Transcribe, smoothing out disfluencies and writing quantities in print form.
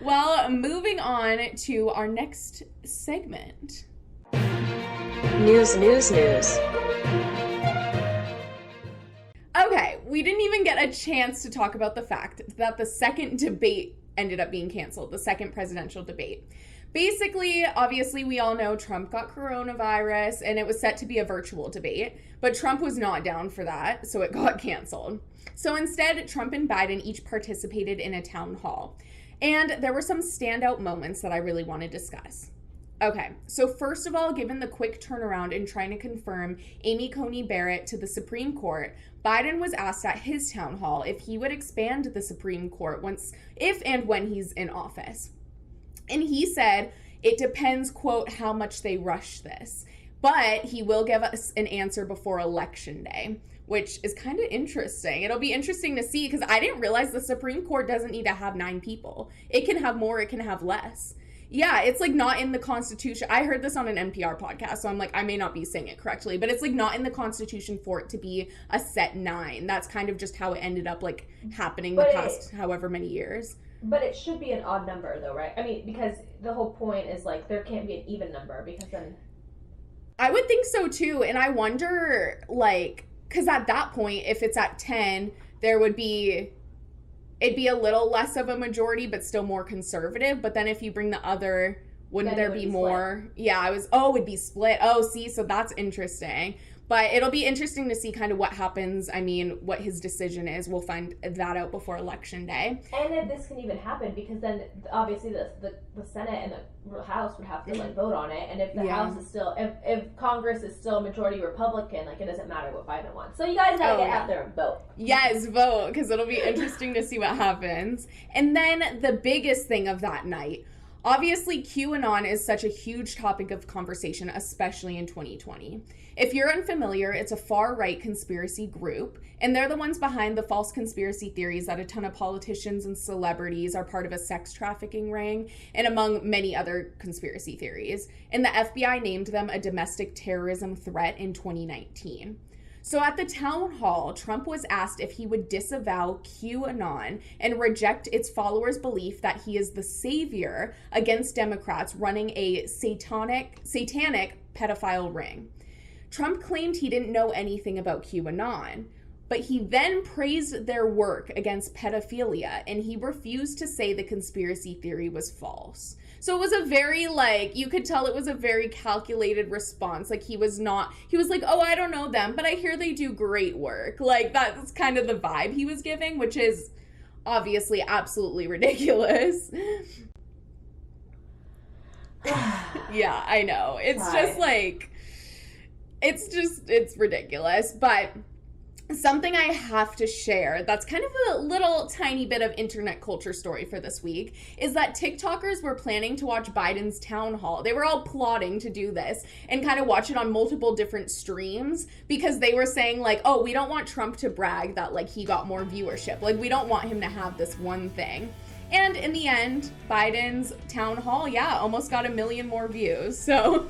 Well, moving on to our next segment. News. Okay, we didn't even get a chance to talk about the fact that the second debate ended up being canceled, the second presidential debate. Basically, obviously, we all know Trump got coronavirus and it was set to be a virtual debate, but Trump was not down for that, so it got canceled. So instead, Trump and Biden each participated in a town hall. And there were some standout moments that I really want to discuss. Okay, so first of all, given the quick turnaround in trying to confirm Amy Coney Barrett to the Supreme Court, Biden was asked at his town hall if he would expand the Supreme Court if and when he's in office. And he said, it depends, quote, how much they rush this. But he will give us an answer before Election Day, which is kind of interesting. It'll be interesting to see because I didn't realize the Supreme Court doesn't need to have 9 people. It can have more, it can have less. Yeah, it's like not in the Constitution. I heard this on an NPR podcast, so I'm like, I may not be saying it correctly, but it's like not in the Constitution for it to be a set 9. That's kind of just how it ended up like happening the past however many years. But it should be an odd number though, right? I mean, because the whole point is like there can't be an even number because then... I would think so too, and I wonder like, because at that point, if it's at 10, it'd be a little less of a majority, but still more conservative. But then if you bring the other, wouldn't there be more? Split. Yeah, it'd be split. Oh, see, so that's interesting. But it'll be interesting to see kind of what happens. I mean, what his decision is. We'll find that out before Election Day. And if this can even happen, because then obviously the Senate and the House would have to like vote on it. And if the House is still, if Congress is still a majority Republican, like it doesn't matter what Biden wants. So you guys gotta get out there and vote. Yes, vote, because it'll be interesting to see what happens. And then the biggest thing of that night, obviously QAnon is such a huge topic of conversation, especially in 2020. If you're unfamiliar, it's a far-right conspiracy group, and they're the ones behind the false conspiracy theories that a ton of politicians and celebrities are part of a sex trafficking ring, and among many other conspiracy theories. And the FBI named them a domestic terrorism threat in 2019. So at the town hall, Trump was asked if he would disavow QAnon and reject its followers' belief that he is the savior against Democrats running a satanic pedophile ring. Trump claimed he didn't know anything about QAnon, but he then praised their work against pedophilia, and he refused to say the conspiracy theory was false. So it was a very, like, you could tell it was a very calculated response. Like, he was like, oh, I don't know them, but I hear they do great work. Like, that's kind of the vibe he was giving, which is obviously absolutely ridiculous. Yeah, I know. It's just like, it's ridiculous. But something I have to share that's kind of a little tiny bit of internet culture story for this week is that TikTokers were planning to watch Biden's town hall. They were all plotting to do this and kind of watch it on multiple different streams because they were saying like, oh, we don't want Trump to brag that like he got more viewership. Like we don't want him to have this one thing. And in the end, Biden's town hall, almost got 1 million more views. So